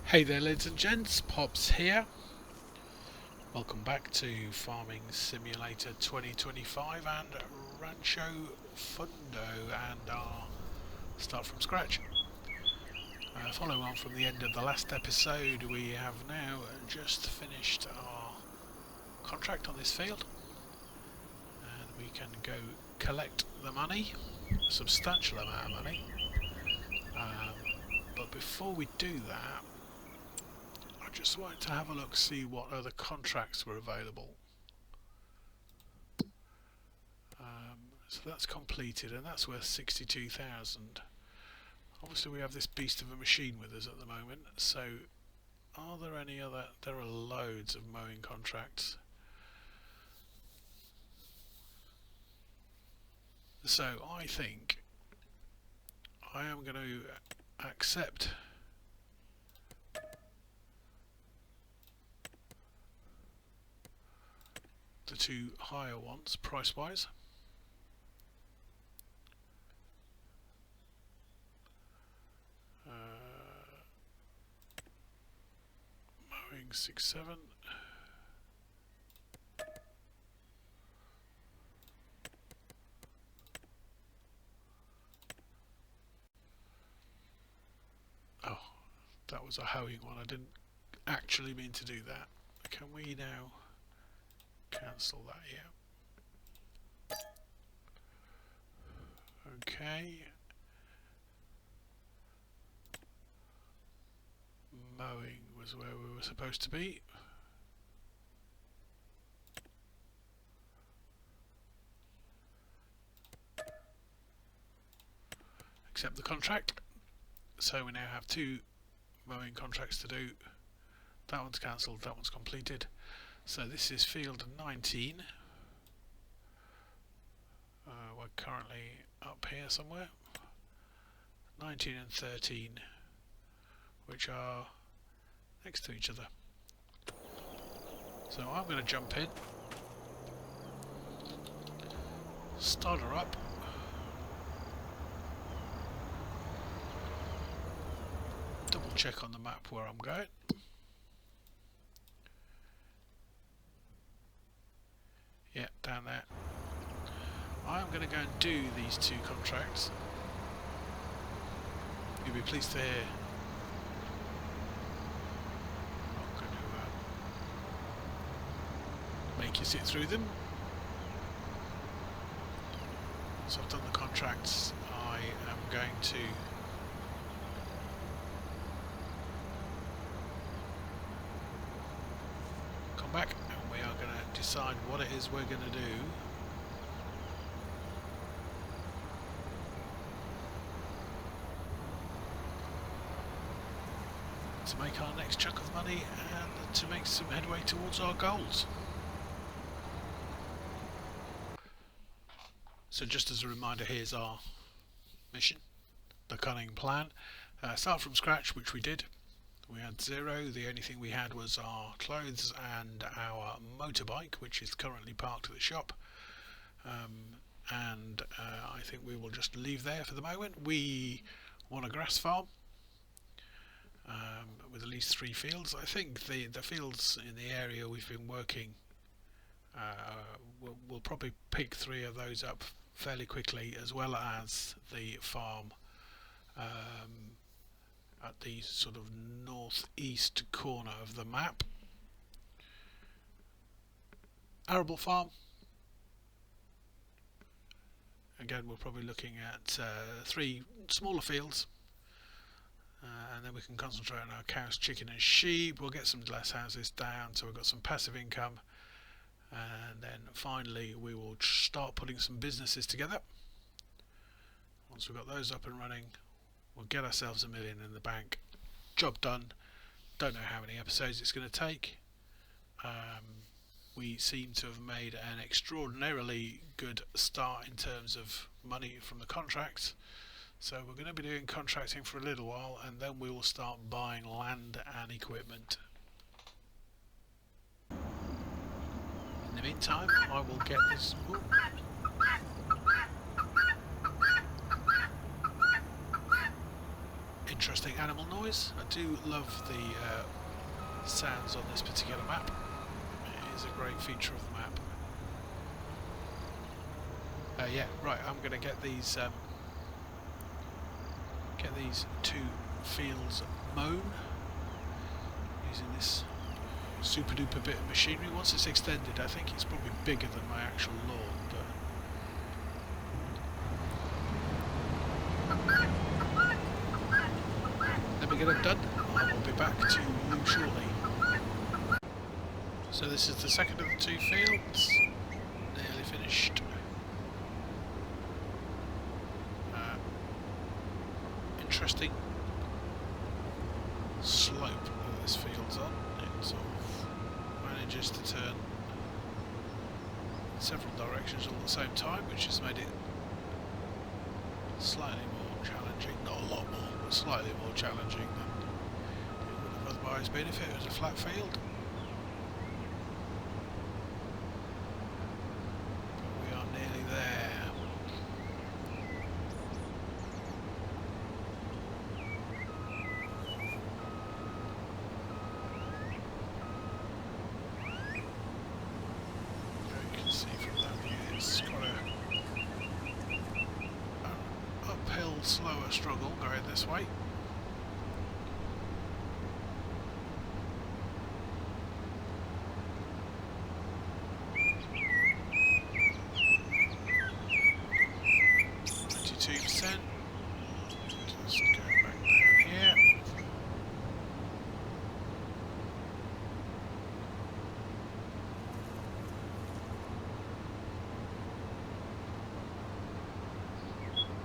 Hey there ladies and gents, Pops here. Welcome back to Farming Simulator 2025 and Rancho Fundo and our start from scratch. Follow on from the end of the last episode, we have now just finished our contract on this field and we can go collect the money, a substantial amount of money. But before we do that, I just wanted to have a look, see what other contracts were available. So that's completed, and that's worth 62,000. Obviously we have this beast of a machine with us at the moment, so are there any other? There are loads of mowing contracts. So I think I am going to accept the two higher ones price-wise. Mowing 6-7. Oh, that was a hoeing one. I didn't actually mean to do that. Can we now cancel that? Yeah. Okay. Mowing was where we were supposed to be. Accept the contract. So we now have two mowing contracts to do. That one's cancelled, that one's completed. So this is field 19. We're currently up here somewhere. 19 and 13, which are next to each other. So I'm going to jump in, start her up, double check on the map where I'm going. Yeah, down there. I'm going to go and do these two contracts. You'll be pleased to hear I'm going to make you sit through them. So I've done the contracts. I am going to come back and we are going to decide what it is we're going to do. To make our next chunk of money and to make some headway towards our goals. So just as a reminder, here's our mission, the cunning plan. Start from scratch, which we did. We had 0, the only thing we had was our clothes and our motorbike, which is currently parked at the shop. I think we will just leave there for the moment. We want a grass farm. With at least 3 fields. I think the fields in the area we've been working, we'll probably pick 3 of those up fairly quickly, as well as the farm at the sort of northeast corner of the map. Arable farm. Again, we're probably looking at 3 smaller fields. And then we can concentrate on our cows, chicken and sheep. We'll get some glass houses down so we've got some passive income, and then finally we will start putting some businesses together. Once we've got those up and running, we'll get ourselves $1 million in the bank. Job done. Don't know how many episodes it's going to take. We seem to have made an extraordinarily good start in terms of money from the contracts. So we're going to be doing contracting for a little while, and then we will start buying land and equipment. In the meantime, I will get this. Ooh. Interesting. interesting animal noise. I do love the sounds on this particular map. It is a great feature of the map. Yeah, right. I'm going to get these two fields mown using this super duper bit of machinery. Once it's extended, I think it's probably bigger than my actual lawn, but let me get it done. I will be back to you shortly. So this is the second of the two fields, nearly finished. Interesting slope that this field's on. It sort of manages to turn in several directions all at the same time, which has made it slightly more challenging. Not a lot more, but slightly more challenging than it would have otherwise been if it was a flat field. But we are nearly there. Slower struggle going this way. Just go back down here.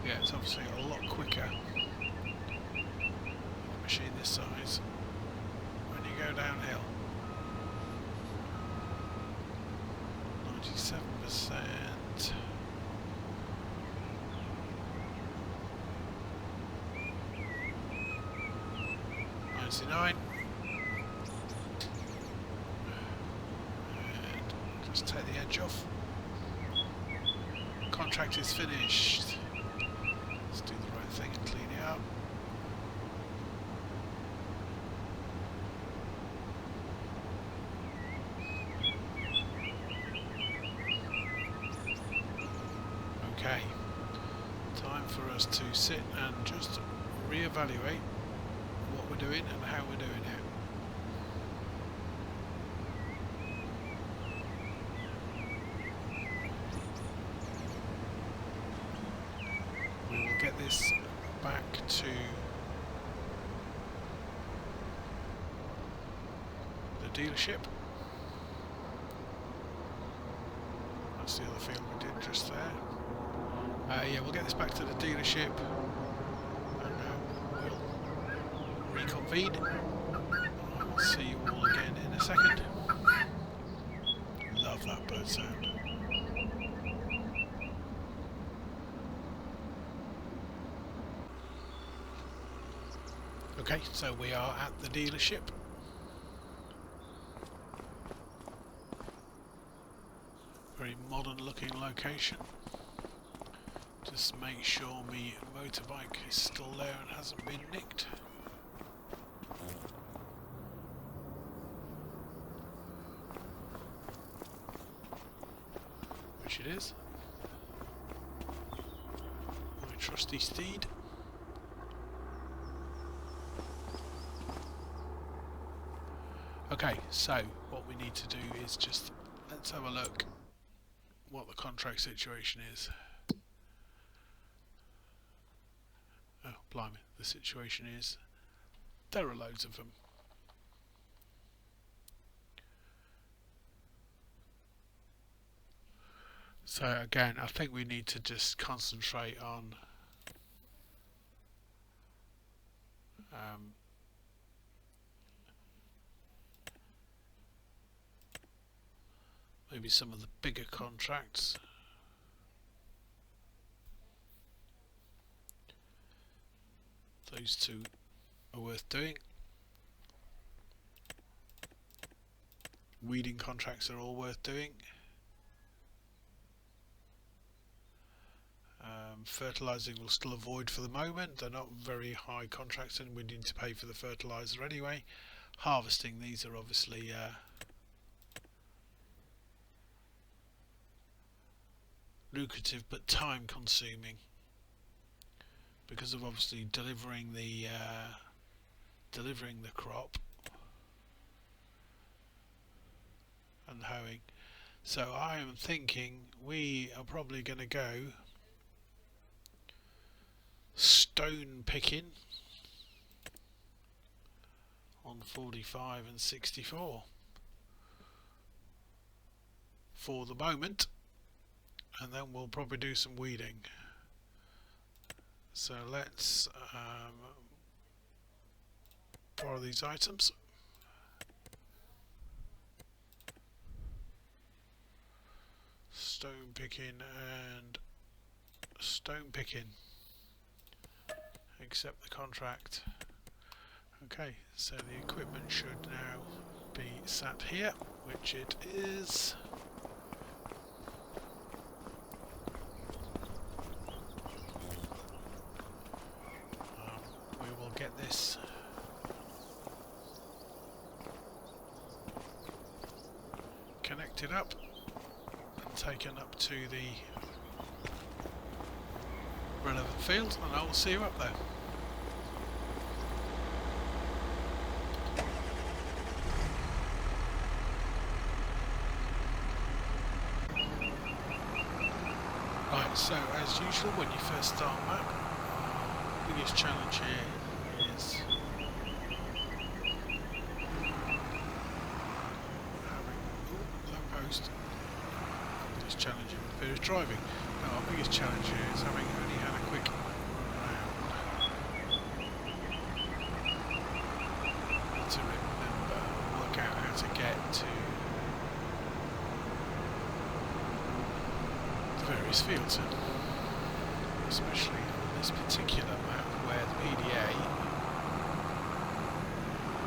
Yeah, it's obviously a lot quicker a machine this size when you go downhill. 97%. And just take the edge off. Contract is finished. Let's do the right thing and clean it up. Okay, time for us to sit and just re-evaluate what we're doing and how we're doing it. We will get this back to the dealership. That's the other field we did just there. Yeah, we'll get this back to the dealership and we'll reconvene. I'll see you all again in a second. Love that bird sound. Okay, so we are at the dealership. Very modern looking location. Just make sure my motorbike is still there and hasn't been nicked. Which it is. My trusty steed. Okay, so what we need to do is just, let's have a look what the contract situation is. Oh, blimey, the situation is there are loads of them. So again, I think we need to just concentrate on maybe some of the bigger contracts. Those two are worth doing. Weeding contracts are all worth doing. Fertilising will still avoid for the moment. They're not very high contracts and we need to pay for the fertiliser anyway. Harvesting, these are obviously lucrative but time consuming because of obviously delivering the crop and hoeing. So I am thinking we are probably going to go stone picking on 45 and 64 for the moment, and then we'll probably do some weeding. So let's borrow these items. Stone picking and stone picking. Accept the contract. Okay, so the equipment should now be sat here, which it is. We will get this connected up and taken up to the relevant field, and I will see you up there. Right, so as usual when you first start a map, the biggest challenge here is having lamppost. Biggest challenge here is driving. Now our biggest challenge here is having only had a quick run around to remember, work out how to get to various fields, especially on this particular map where the PDA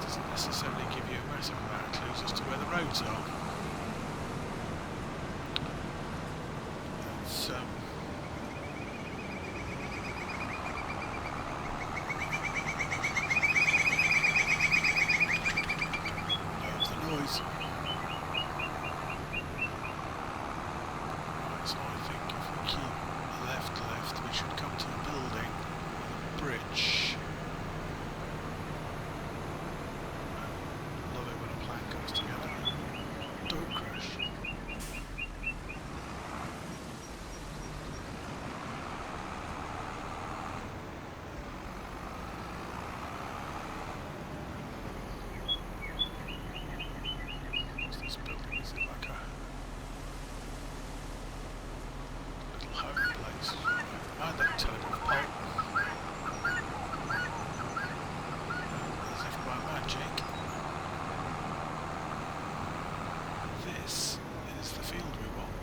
doesn't necessarily give you a massive amount of clues as to where the roads are. It's, the noise. So I think if we keep left, we should come to the building, the bridge. Love it when a plan comes together. Don't crash. What's this building? Is it like a home place? And that telegraph pole. As if by magic, this is the field we want.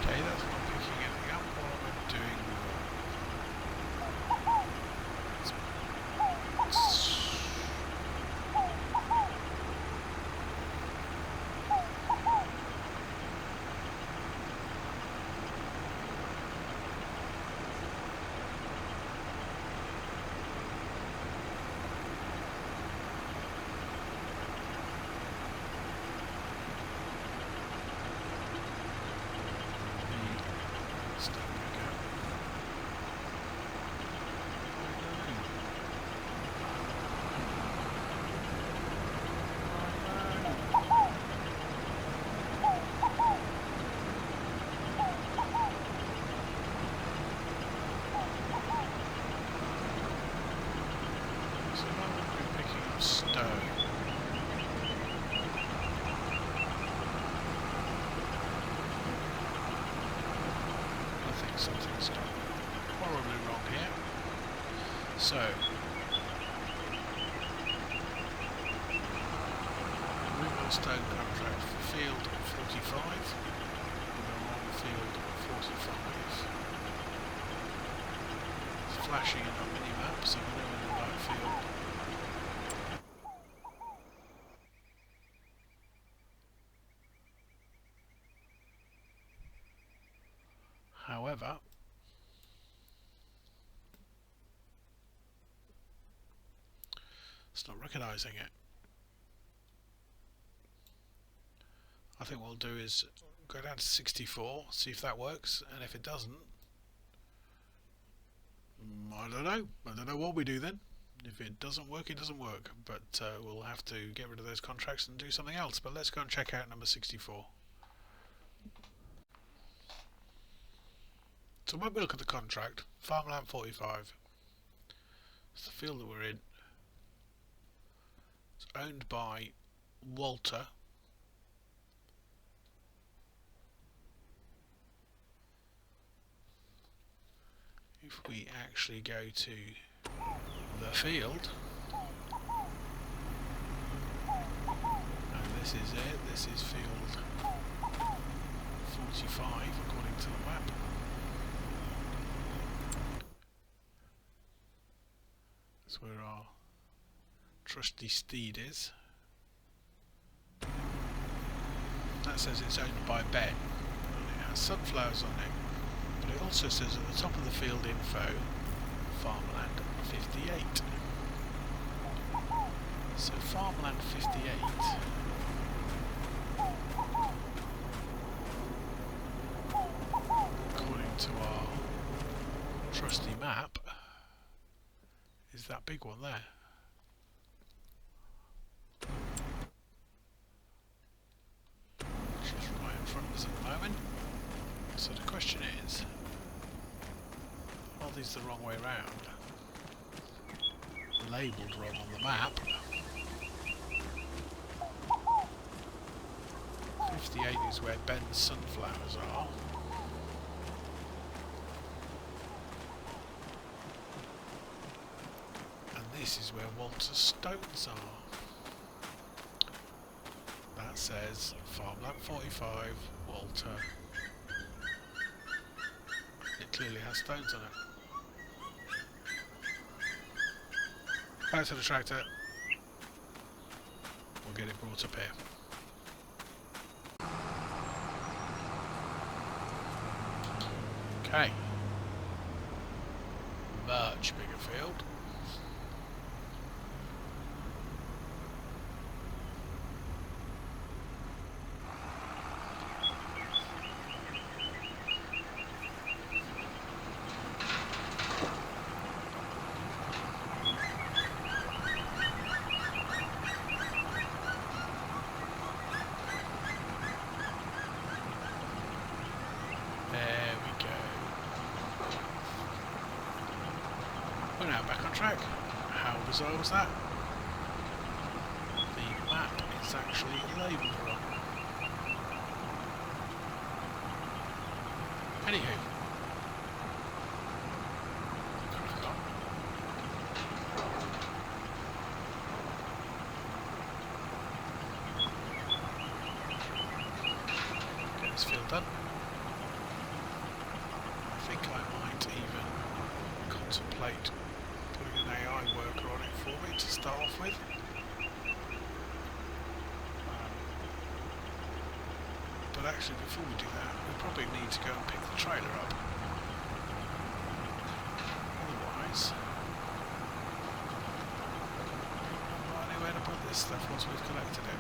Okay, that's not picking anything up. What am I doing? Something's gone horribly wrong here. So, removal stone contract for field 45. We're on field 45. It's flashing in our mini-map, so we know we're in the right field. However, it's not recognising it. I think what we'll do is go down to 64, see if that works, and if it doesn't, I don't know what we do then. If it doesn't work, it doesn't work, but we'll have to get rid of those contracts and do something else. But let's go and check out number 64. So when we look at the contract, Farmland 45, it's the field that we're in. It's owned by Walter. If we actually go to the field, and this is it, this is field 45 according to the map. That's where our trusty steed is. That says it's owned by Ben, and it has sunflowers on it. But it also says at the top of the field info, Farmland 58. So Farmland 58 according to our trusty map is that big one there. Which is right in front of us at the moment. So the question is, are these the wrong way round? Labelled wrong on the map. 58 is where Ben's sunflowers are. And this is where Walter's stones are. That says Farmland 45, Walter. It clearly has stones on it. Back to the tractor. We'll get it brought up here. Okay. Much bigger field. We're now back on track. How bizarre was that? The map is actually labelled wrong. Anywho. Crack on. Get this field done. I think I might even contemplate putting an AI worker on it for me to start off with. But actually before we do that, we probably need to go and pick the trailer up. Otherwise, we'll not know where to put this stuff once we've collected it.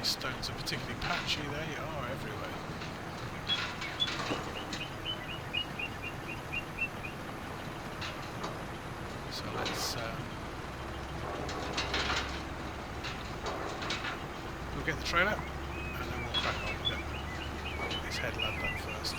Stones are particularly patchy, they are everywhere. So let's get the trailer, and then we'll crack on with it. Get this headland done first.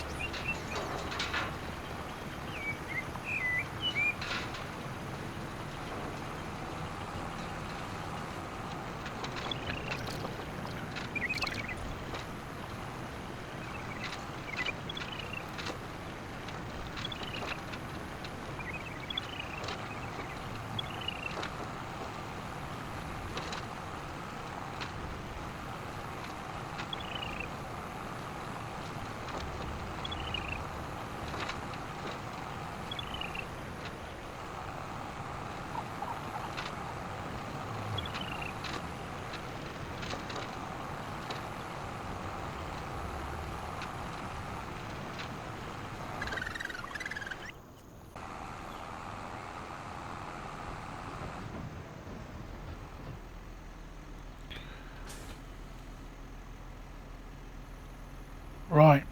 Right,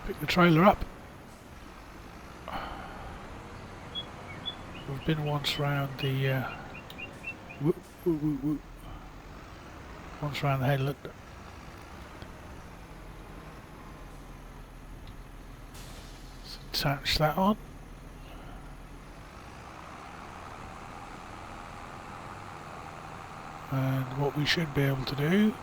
pick the trailer up. We've been once round the once round the headland. Let's attach that on. And what we should be able to do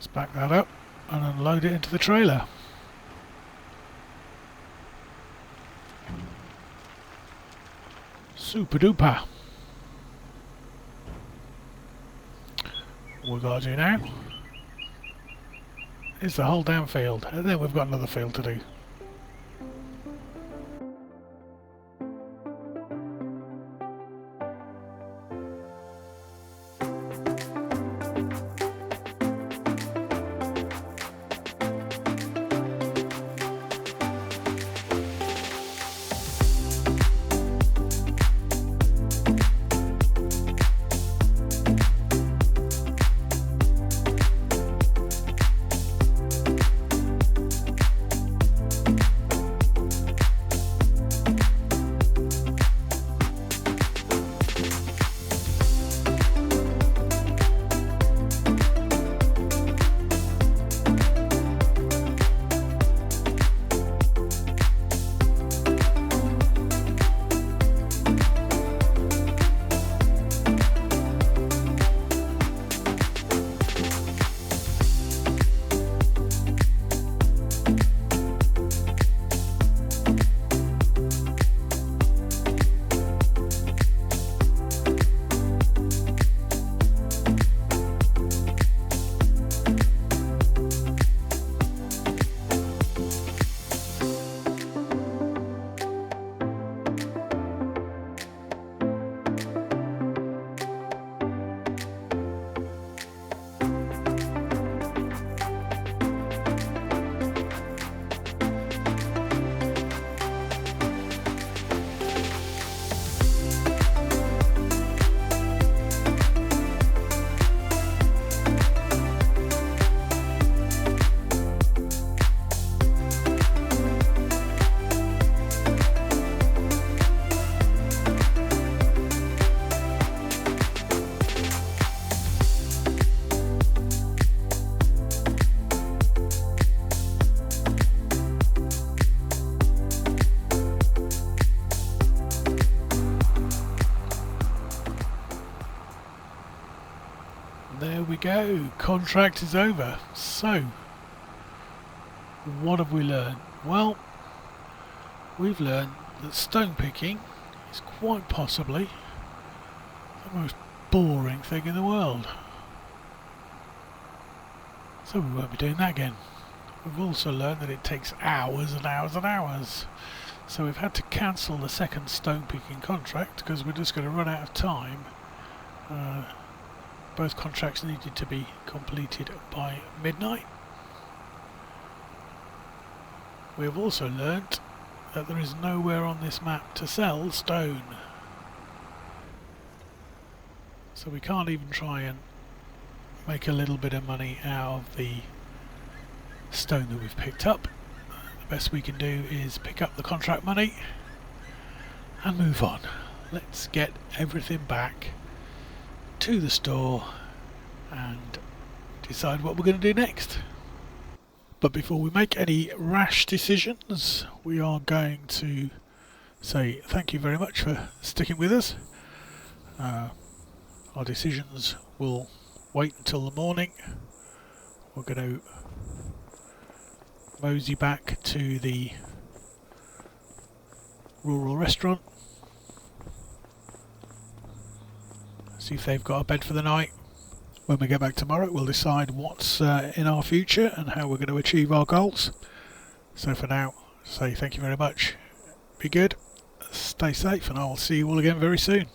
is back that up and unload it into the trailer. Super duper. What we've got to do now is the whole damn field, and then we've got another field to do. There we go, contract is over. So, what have we learned? Well, we've learned that stone picking is quite possibly the most boring thing in the world. So we won't be doing that again. We've also learned that it takes hours and hours and hours. So we've had to cancel the second stone picking contract because we're just going to run out of time. Both contracts needed to be completed by midnight. We have also learnt that there is nowhere on this map to sell stone. So we can't even try and make a little bit of money out of the stone that we've picked up. The best we can do is pick up the contract money and move on. Let's get everything back to the store and decide what we're going to do next. But before we make any rash decisions, we are going to say thank you very much for sticking with us. Our decisions will wait until the morning. We're going to mosey back to the rural restaurant, see if they've got a bed for the night. When we get back tomorrow, we'll decide what's in our future and how we're going to achieve our goals. So for now, say thank you very much, be good, stay safe, and I'll see you all again very soon.